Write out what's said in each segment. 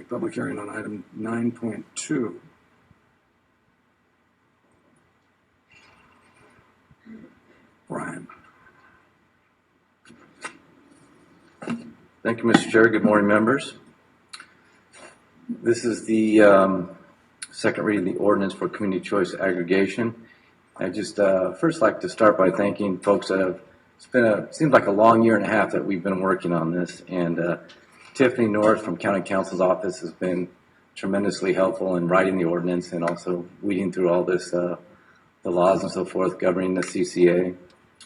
public hearing on item 9.2. Brian. Thank you, Mr. Chair. Good morning, members. This is the second reading of the ordinance for community choice aggregation. I just first like to start by thanking folks that have, seems like a long year and a half that we've been working on this, and Tiffany North from County Counsel's office has been tremendously helpful in writing the ordinance and also weeding through all this, the laws and so forth governing the CCA.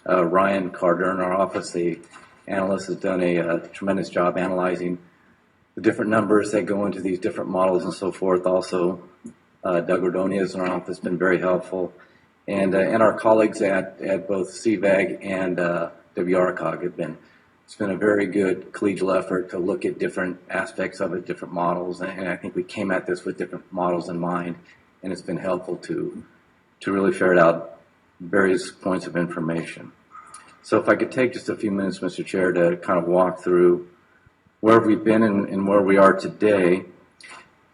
Ryan Carter in our office, the analyst, has done a tremendous job analyzing the different numbers that go into these different models and so forth. Also, Doug Ordonez in our office has been very helpful. And our colleagues at both CVAG and WRCOG have been, it's been a very good collegial effort to look at different aspects of it, different models. And I think we came at this with different models in mind, and it's been helpful to really ferret out various points of information. So if I could take just a few minutes, Mr. Chair, to kind of walk through where we've been and where we are today.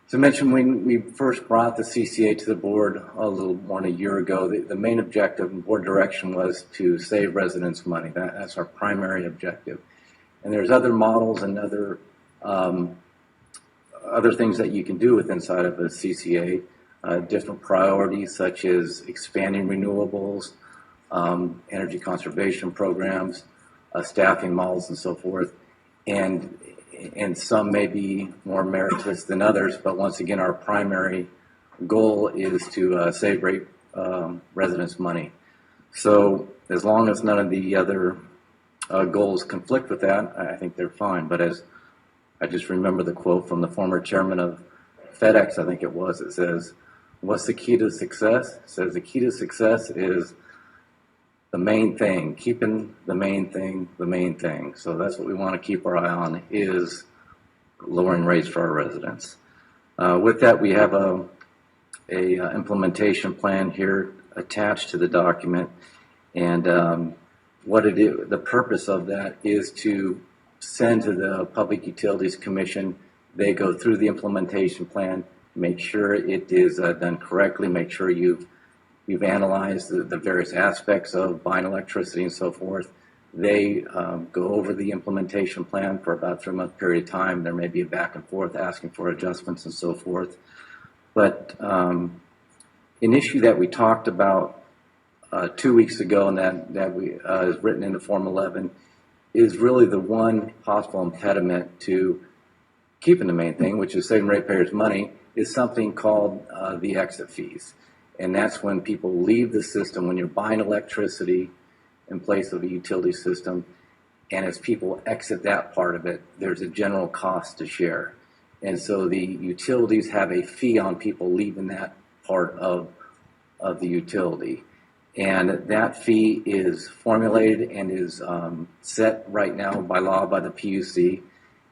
As I mentioned, when we first brought the CCA to the board a little more than a year ago, the main objective and board direction was to save residents money. That's our primary objective. And there's other models and other things that you can do with inside of a CCA. Different priorities such as expanding renewables, energy conservation programs, staffing models, and so forth. And some may be more meritorious than others, but once again, our primary goal is to save residents money. So as long as none of the other goals conflict with that, I think they're fine. But as I just remember the quote from the former chairman of FedEx, I think it was, it says, "What's the key to success?" It says the key to success is the main thing, keeping the main thing the main thing. So that's what we want to keep our eye on, is lowering rates for our residents. With that, we have a implementation plan here attached to the document, and the purpose of that is to send to the Public Utilities Commission. They go through the implementation plan, make sure it is done correctly, make sure you've analyzed the various aspects of buying electricity and so forth. They go over the implementation plan for about a 3-month period of time. There may be a back and forth asking for adjustments and so forth. But an issue that we talked about 2 weeks ago, and that is written into Form 11, is really the one possible impediment to keeping the main thing, which is saving ratepayers money, is something called the exit fees. And that's when people leave the system, when you're buying electricity in place of a utility system, and as people exit that part of it, there's a general cost to share. And so the utilities have a fee on people leaving that part of the utility. And that fee is formulated and is set right now by law by the PUC,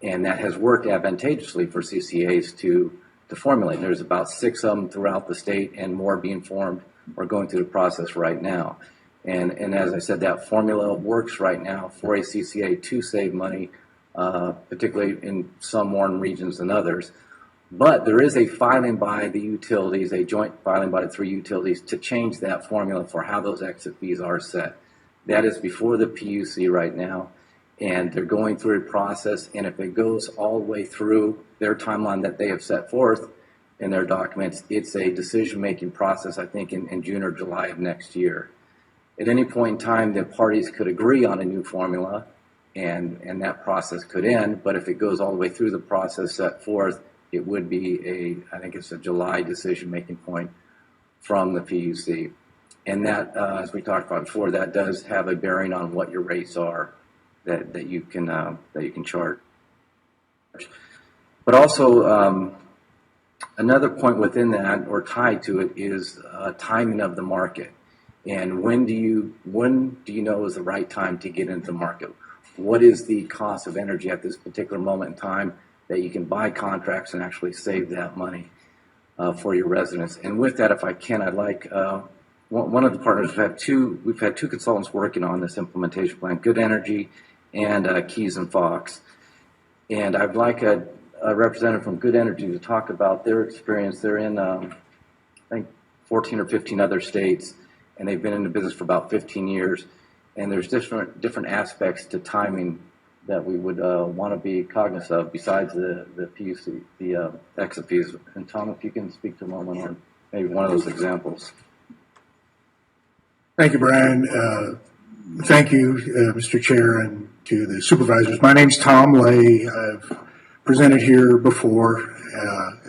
and that has worked advantageously for CCAs to formulate. There's about 6 of them throughout the state, and more being formed or going through the process right now. And as I said, that formula works right now for a CCA to save money, particularly in some warm regions than others. But there is a filing by the utilities, a joint filing by the 3 utilities, to change that formula for how those exit fees are set. That is before the PUC right now, and they're going through a process, and if it goes all the way through their timeline that they have set forth in their documents, it's a decision-making process, I think, in June or July of next year. At any point in time, the parties could agree on a new formula, and that process could end, but if it goes all the way through the process set forth, it would be I think it's a July decision-making point from the PUC. And that, as we talked about before, that does have a bearing on what your rates are that you can charge. But also, another point within that, or tied to it, is timing of the market. And when do you know is the right time to get into the market? What is the cost of energy at this particular moment in time that you can buy contracts and actually save that money for your residents? And with that, if I can, I'd like one of the partners, we've had two consultants working on this implementation plan, Good Energy and Keys and Fox. And I'd like a representative from Good Energy to talk about their experience. They're in, I think, 14 or 15 other states, and they've been in the business for about 15 years. And there's different aspects to timing that we would want to be cognizant of besides the PUC, the exit fees. And Tom, if you can speak to a moment on maybe one of those examples. Thank you, Brian. Thank you, Mr. Chair, and to the supervisors. My name's Tom Lay. I've presented here before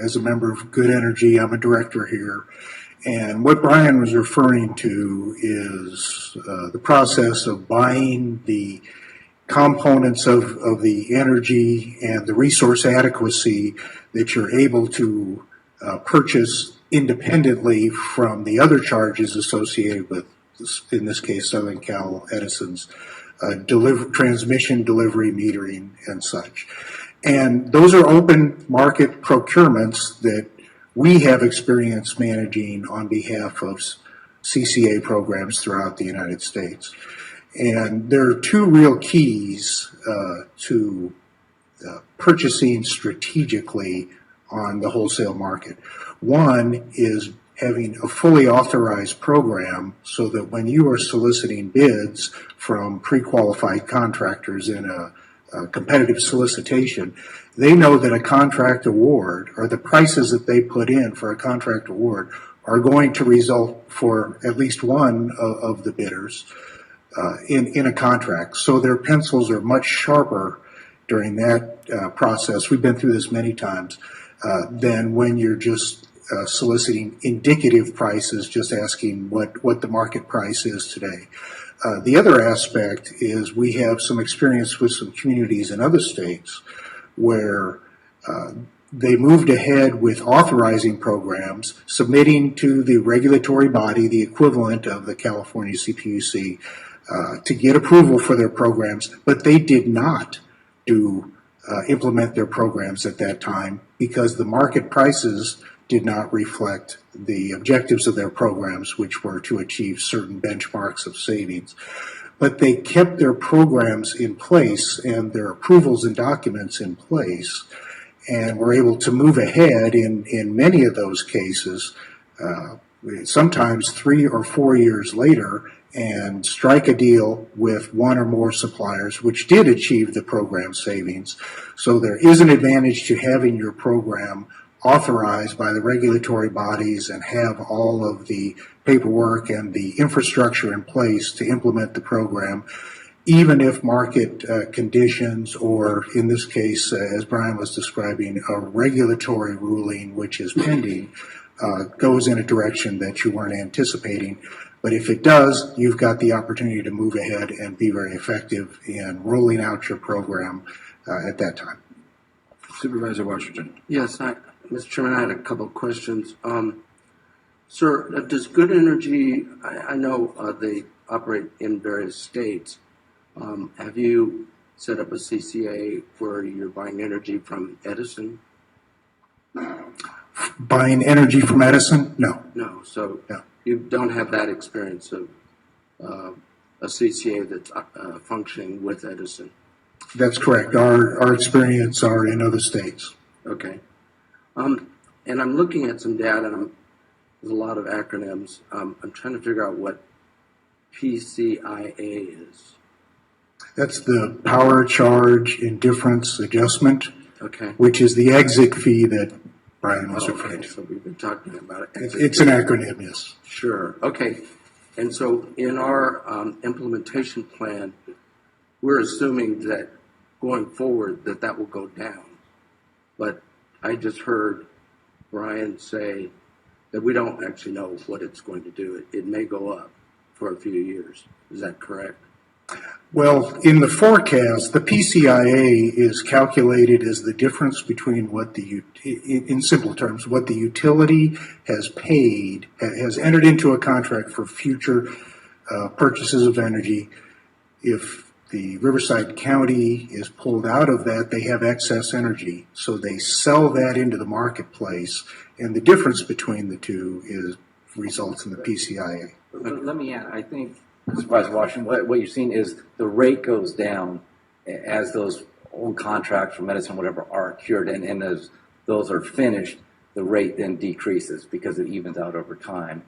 as a member of Good Energy. I'm a director here. And what Brian was referring to is the process of buying the components of the energy and the resource adequacy that you're able to purchase independently from the other charges associated with, in this case, Southern Cal Edison's transmission, delivery, metering, and such. And those are open market procurements that we have experience managing on behalf of CCA programs throughout the United States. And there are two real keys to purchasing strategically on the wholesale market. One is having a fully authorized program so that when you are soliciting bids from pre-qualified contractors in a competitive solicitation, they know that a contract award or the prices that they put in for a contract award are going to result for at least one of the bidders in a contract. So their pencils are much sharper during that process. We've been through this many times than when you're just soliciting indicative prices, just asking what the market price is today. The other aspect is we have some experience with some communities in other states where they moved ahead with authorizing programs, submitting to the regulatory body, the equivalent of the California CPUC, to get approval for their programs, but they did not implement their programs at that time because the market prices did not reflect the objectives of their programs, which were to achieve certain benchmarks of savings. But they kept their programs in place and their approvals and documents in place and were able to move ahead in many of those cases, sometimes 3 or 4 years later, and strike a deal with one or more suppliers, which did achieve the program savings. So there is an advantage to having your program authorized by the regulatory bodies and have all of the paperwork and the infrastructure in place to implement the program, even if market conditions, or in this case, as Brian was describing, a regulatory ruling which is pending, goes in a direction that you weren't anticipating. But if it does, you've got the opportunity to move ahead and be very effective in rolling out your program at that time. Supervisor Washington. Yes, Mr. Chairman, I had a couple of questions. Sir, does Good Energy, I know they operate in various states. Have you set up a CCA where you're buying energy from Edison? Buying energy from Edison? No. No, so No. You don't have that experience of a CCA that's functioning with Edison? That's correct. Our experience are in other states. Okay. And I'm looking at some data, and there's a lot of acronyms. I'm trying to figure out what PCIA is. That's the power charge indifference adjustment, Okay. which is the exit fee that Brian was referring to. So we've been talking about it. It's an acronym, yes. Sure. Okay. And so in our implementation plan, we're assuming that going forward that will go down. But I just heard Brian say that we don't actually know what it's going to do. It may go up for a few years. Is that correct? Well, in the forecast, the PCIA is calculated as the difference between what in simple terms, what the utility has paid, has entered into a contract for future purchases of energy. If the Riverside County is pulled out of that, they have excess energy. So they sell that into the marketplace, and the difference between the two results in the PCIA. Let me add, I think, Supervisor Washington, what you're seeing is the rate goes down as those old contracts for medicine, whatever, are cured, and as those are finished, the rate then decreases because it evens out over time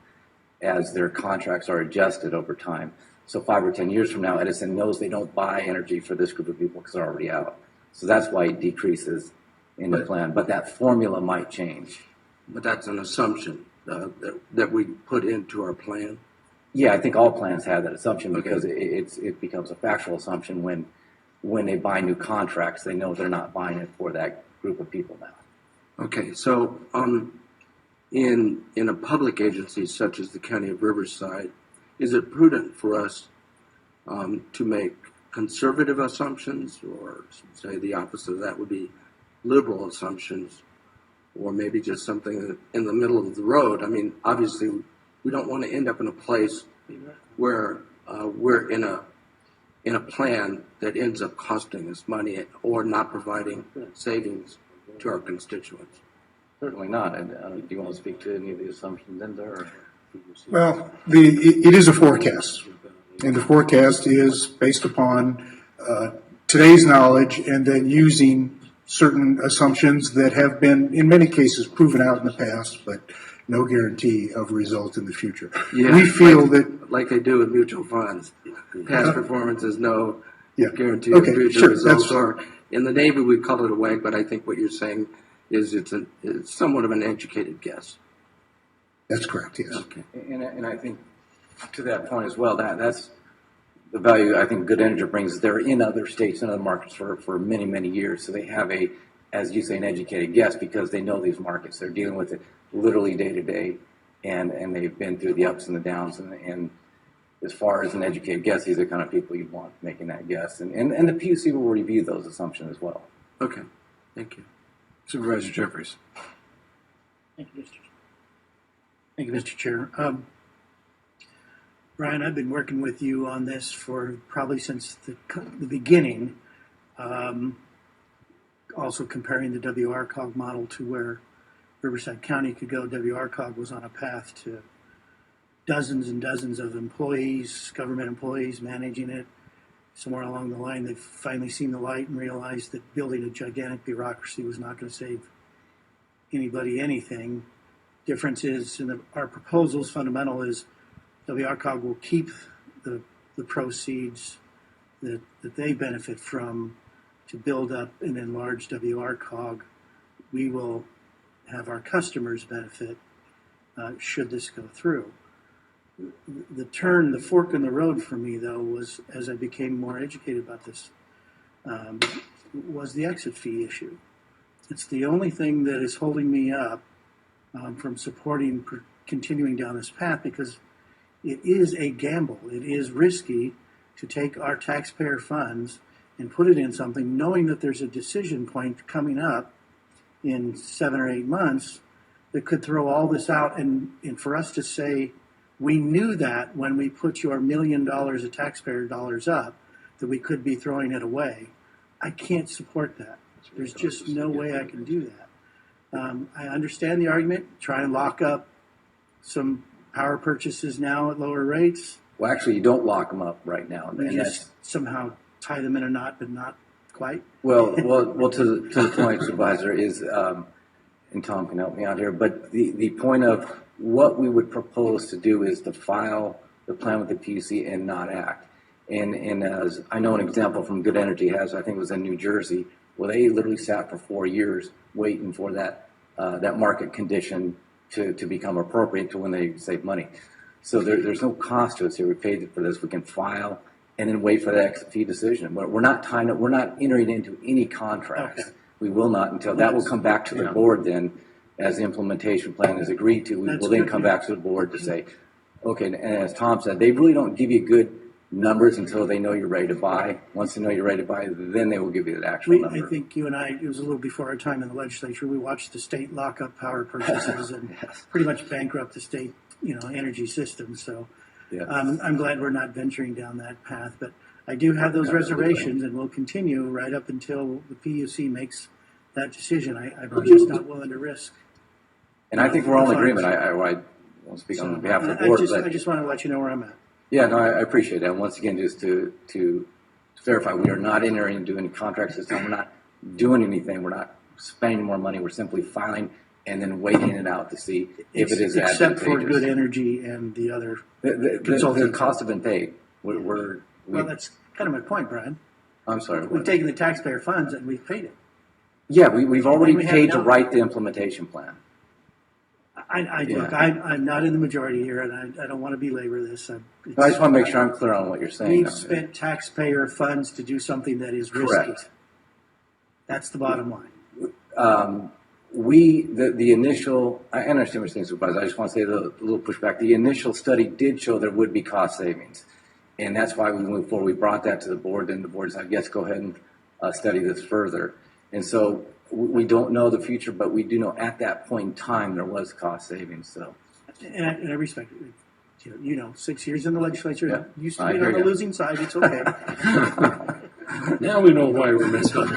as their contracts are adjusted over time. So 5 or 10 years from now, Edison knows they don't buy energy for this group of people because they're already out. So that's why it decreases in the plan. But that formula might change. But that's an assumption that we put into our plan. Yeah, I think all plans have that assumption because it becomes a factual assumption when they buy new contracts. They know they're not buying it for that group of people now. Okay, so in a public agency such as the County of Riverside, is it prudent for us to make conservative assumptions, or say the opposite of that would be liberal assumptions, or maybe just something in the middle of the road? I mean, obviously, we don't want to end up in a place where we're in a plan that ends up costing us money or not providing savings to our constituents. Certainly not. And do you want to speak to any of the assumptions in there? Well, it is a forecast, and the forecast is based upon today's knowledge and then using certain assumptions that have been, in many cases, proven out in the past, but no guarantee of result in the future. Yeah, we feel that like they do with mutual funds, past performance is no guarantee Okay, of future sure, results. Or in the Navy, we call it a WAG, but I think what you're saying is it's somewhat of an educated guess. that's correct. Yes. Okay. And I think to that point as well, that's the value I think Good Energy brings. They're in other states and other markets for many, many years. So they have as you say, an educated guess because they know these markets. They're dealing with it literally day to day, and they've been through the ups and the downs. And as far as an educated guess, these are the kind of people you'd want making that guess. And the PUC will review those assumptions as well. Okay. Thank you. Supervisor Jeffries. Thank you, Mr. Chair. Brian, I've been working with you on this for probably since the beginning. Also comparing the WRCOG model to where Riverside County could go. WRCOG was on a path to dozens and dozens of employees, government employees managing it. Somewhere along the line, they've finally seen the light and realized that building a gigantic bureaucracy was not going to save anybody anything. Difference is in our proposals, fundamental is WRCOG will keep the proceeds that they benefit from to build up and enlarge WRCOG. We will have our customers benefit should this go through. The fork in the road for me, though, was as I became more educated about this, was the exit fee issue. It's the only thing that is holding me up from supporting continuing down this path because it is a gamble. It is risky to take our taxpayer funds and put it in something knowing that there's a decision point coming up in 7 or 8 months that could throw all this out. And for us to say, we knew that when we put your $1 million of taxpayer dollars up, that we could be throwing it away. I can't support that. There's just no way I can do that. I understand the argument, try and lock up some power purchases now at lower rates. Well, actually, you don't lock them up right now. We And just somehow tie them in a knot, but not quite. Well, to the point, Supervisor, is, and Tom can help me out here, but the point of what we would propose to do is to file the plan with the PUC and not act. And as I know an example from Good Energy has, I think it was in New Jersey, where they literally sat for 4 years waiting for that market condition to become appropriate to when they save money. So there's no cost to us here. We paid for this. We can file and then wait for the exit fee decision. We're not tying up. We're not entering into any contracts. Okay. We will not until that will come back to the board then, as the implementation plan is agreed to. We will then come back to the board to say, okay. And as Tom said, they really don't give you good numbers until they know you're ready to buy. Once they know you're ready to buy, then they will give you that actual number. I think you and I, it was a little before our time in the legislature, we watched the state lock up power purchases and pretty much bankrupt the state, energy system. So Yes. I'm glad we're not venturing down that path. But I do have those reservations and will continue right up until the PUC makes that decision. I'm just not willing to risk. And I think we're all in agreement. I won't speak on behalf of the board, I just want to let you know where I'm at. Yeah, no, I appreciate that. And once again, just to verify, we are not entering into any contracts this time. We're not doing anything. We're not spending more money. We're simply filing and then waiting it out to see if it is Except for advantageous. Good Energy and the other The consulting. costs have been paid. Well, that's kind of my point, Brian. I'm sorry. We've taken the taxpayer funds and we've paid it. Yeah, we've already we have paid to no- write the implementation plan. Look, I'm not in the majority here, and I don't want to belabor this. I just want to make sure I'm clear on what you're saying. We've spent taxpayer funds to do something that is risky. Correct. That's the bottom line. The initial, I understand what you're saying, Supervisor. I just want to say a little pushback. The initial study did show there would be cost savings. And that's why we moved forward. We brought that to the board, and the board said, yes, go ahead and study this further. And so we don't know the future, but we do know at that point in time there was cost savings. So, And I respect it. 6 years in the legislature, Yeah, used to I be hear on the you. losing side. It's okay. Now we know why we're messed up.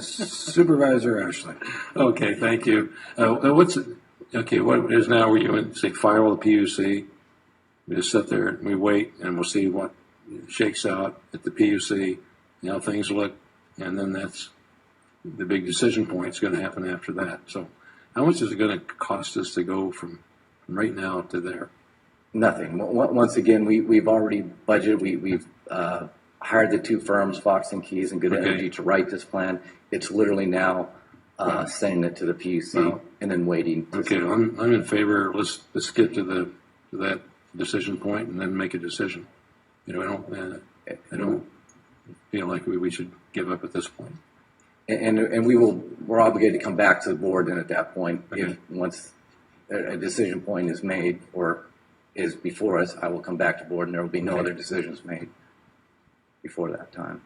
Supervisor Ashley. Okay, thank you. What is now where you say file the PUC? We just sit there and we wait and we'll see what shakes out at the PUC, how things look, and then that's the big decision point is going to happen after that. So how much is it going to cost us to go from right now to there? nothing. Once again, we've already budgeted. We've hired the two firms, Fox and Keys and Good Okay. Energy, to write this plan. It's literally now sending it to the PUC Well, and then waiting. Okay, I'm in favor. Let's get to that decision point and then make a decision. I don't feel like we should give up at this point. And we're obligated to come back to the board, and at that point, Okay. if once a decision point is made or is before us, I will come back to board, and there will be no Okay. other decisions made before that time.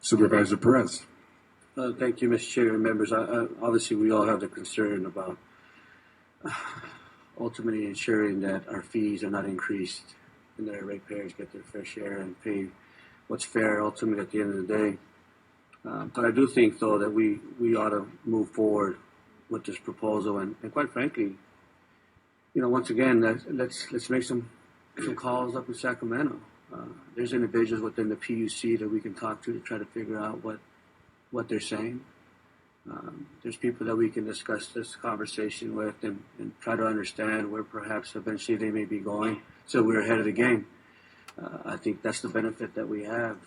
Supervisor Perez. Thank you, Mr. Chair and members. Obviously, we all have the concern about ultimately ensuring that our fees are not increased and that our ratepayers get their fair share and pay what's fair ultimately at the end of the day. But I do think, though, that we ought to move forward with this proposal. And quite frankly, once again, let's make some calls up in Sacramento. There's individuals within the PUC that we can talk to try to figure out what they're saying. There's people that we can discuss this conversation with and try to understand where perhaps eventually they may be going, so we're ahead of the game. I think that's the benefit that we have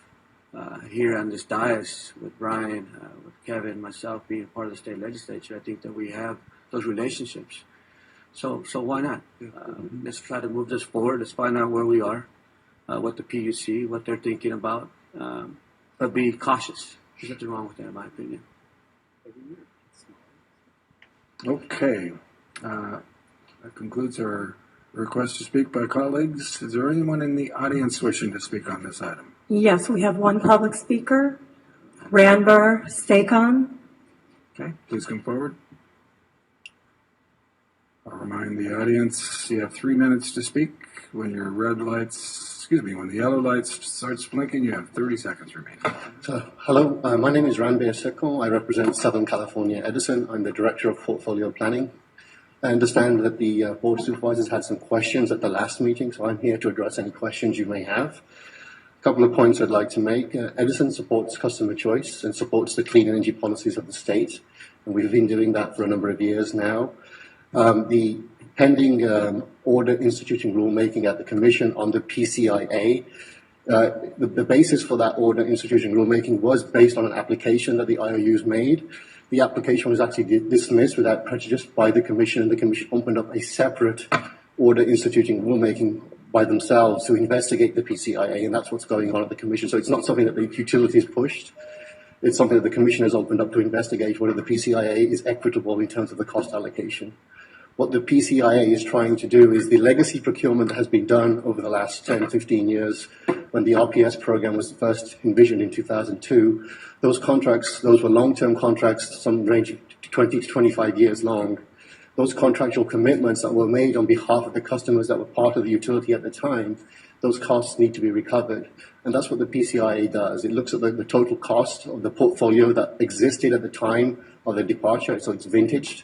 here on this dais with Brian, with Kevin, myself being part of the state legislature. I think that we have those relationships. So why not? Let's try to move this forward. Let's find out where we are, what the PUC, what they're thinking about, but be cautious. There's nothing wrong with that, in my opinion. Okay. That concludes our request to speak by colleagues. Is there anyone in the audience wishing to speak on this item? Yes, we have one public speaker, Ranbir Stakon. Okay, please come forward. I'll remind the audience you have 3 minutes to speak. When when the yellow lights starts blinking, you have 30 seconds remaining. Hello, my name is Ranbir Seko. I represent Southern California Edison. I'm the Director of Portfolio Planning. I understand that the Board of Supervisors had some questions at the last meeting, so I'm here to address any questions you may have. A couple of points I'd like to make. Edison supports customer choice and supports the clean energy policies of the state, and we've been doing that for a number of years now. The pending order instituting rulemaking at the Commission on the PCIA, the basis for that order instituting rulemaking was based on an application that the IOUs made. The application was actually dismissed without prejudice by the Commission, and the Commission opened up a separate order instituting rulemaking by themselves to investigate the PCIA, and that's what's going on at the Commission. So it's not something that the utilities pushed. It's something that the Commission has opened up to investigate whether the PCIA is equitable in terms of the cost allocation. What the PCIA is trying to do is the legacy procurement that has been done over the last 10, 15 years, when the RPS program was first envisioned in 2002, those contracts, those were long-term contracts, some ranging 20 to 25 years long. Those contractual commitments that were made on behalf of the customers that were part of the utility at the time, those costs need to be recovered. And that's what the PCIA does. It looks at the total cost of the portfolio that existed at the time of the departure, so it's vintaged.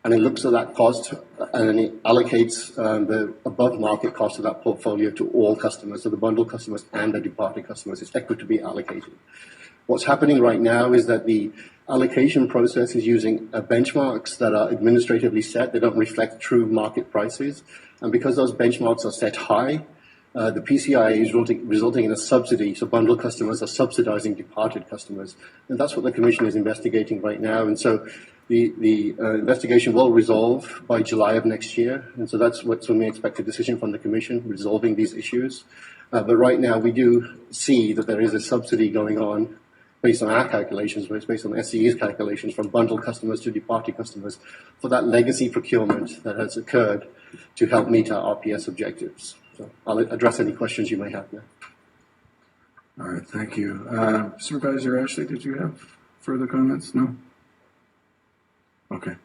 And it looks at that cost and then it allocates the above market cost of that portfolio to all customers, so the bundle customers and the departed customers. It's equitably allocated. What's happening right now is that the allocation process is using benchmarks that are administratively set. They don't reflect true market prices. And because those benchmarks are set high, the PCI is resulting in a subsidy. So bundle customers are subsidizing departed customers. And that's what the Commission is investigating right now. And so the investigation will resolve by July of next year. And so that's when we expect a decision from the Commission resolving these issues. But right now we do see that there is a subsidy going on based on our calculations, but it's based on SCE's calculations from bundle customers to departed customers for that legacy procurement that has occurred to help meet our RPS objectives. So I'll address any questions you may have now. All right, thank you. Supervisor Ashley, did you have further comments? No? Okay.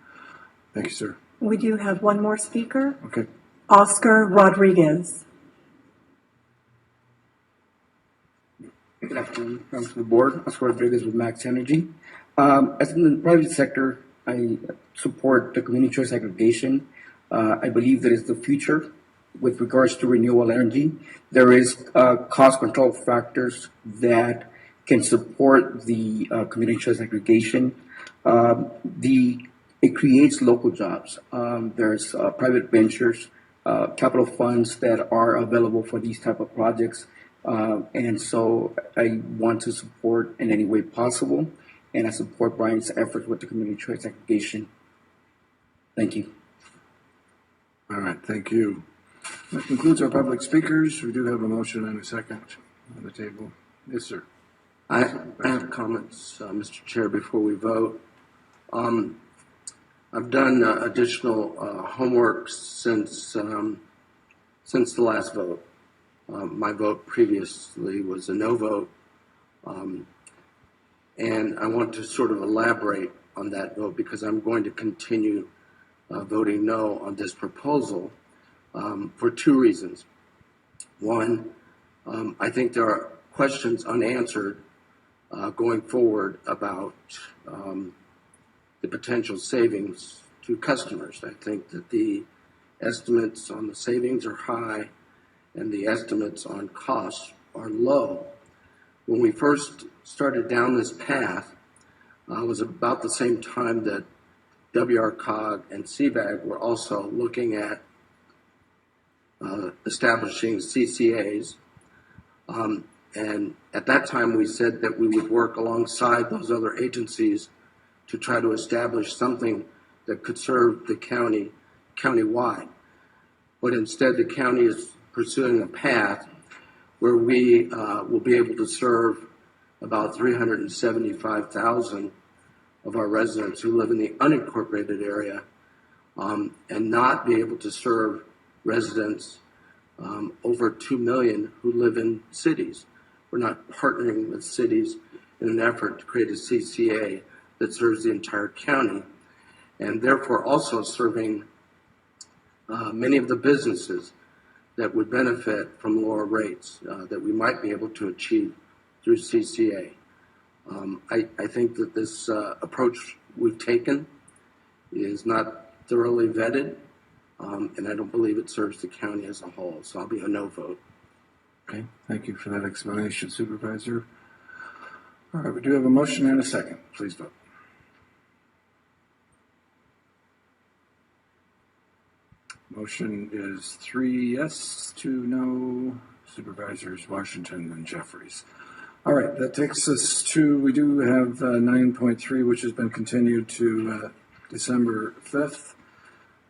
Thank you, sir. We do have one more speaker, Okay. Oscar Rodriguez. Good afternoon, members of the board. Oscar Rodriguez with Max Energy. As in the private sector, I support the community choice aggregation. I believe that is the future with regards to renewable energy. There is cost control factors that can support the community choice aggregation. It creates local jobs. There's private ventures, capital funds that are available for these type of projects. And so I want to support in any way possible, and I support Brian's efforts with the community choice aggregation. Thank you. All right, thank you. That concludes our public speakers. We do have a motion and a second on the table. Yes, sir. I have comments, Mr. Chair, before we vote. I've done additional homework since the last vote. My vote previously was a no vote, and I want to sort of elaborate on that vote because I'm going to continue voting no on this proposal for two reasons. One, I think there are questions unanswered going forward about the potential savings to customers. I think that the estimates on the savings are high and the estimates on costs are low. When we first started down this path, it was about the same time that WRCOG and CBAG were also looking at establishing CCAs. And at that time, we said that we would work alongside those other agencies to try to establish something that could serve the county countywide. But instead, the county is pursuing a path where we will be able to serve about 375,000 of our residents who live in the unincorporated area and not be able to serve residents over 2 million who live in cities. We're not partnering with cities in an effort to create a CCA that serves the entire county and therefore also serving many of the businesses that would benefit from lower rates that we might be able to achieve through CCA. I think that this approach we've taken is not thoroughly vetted, and I don't believe it serves the county as a whole, so I'll be a no vote. Okay, thank you for that explanation, Supervisor. All right, we do have a motion and a second. Please vote. Motion is 3 yes, 2 no. Supervisors Washington and Jeffries. All right, that takes us to, we do have 9.3, which has been continued to December 5th.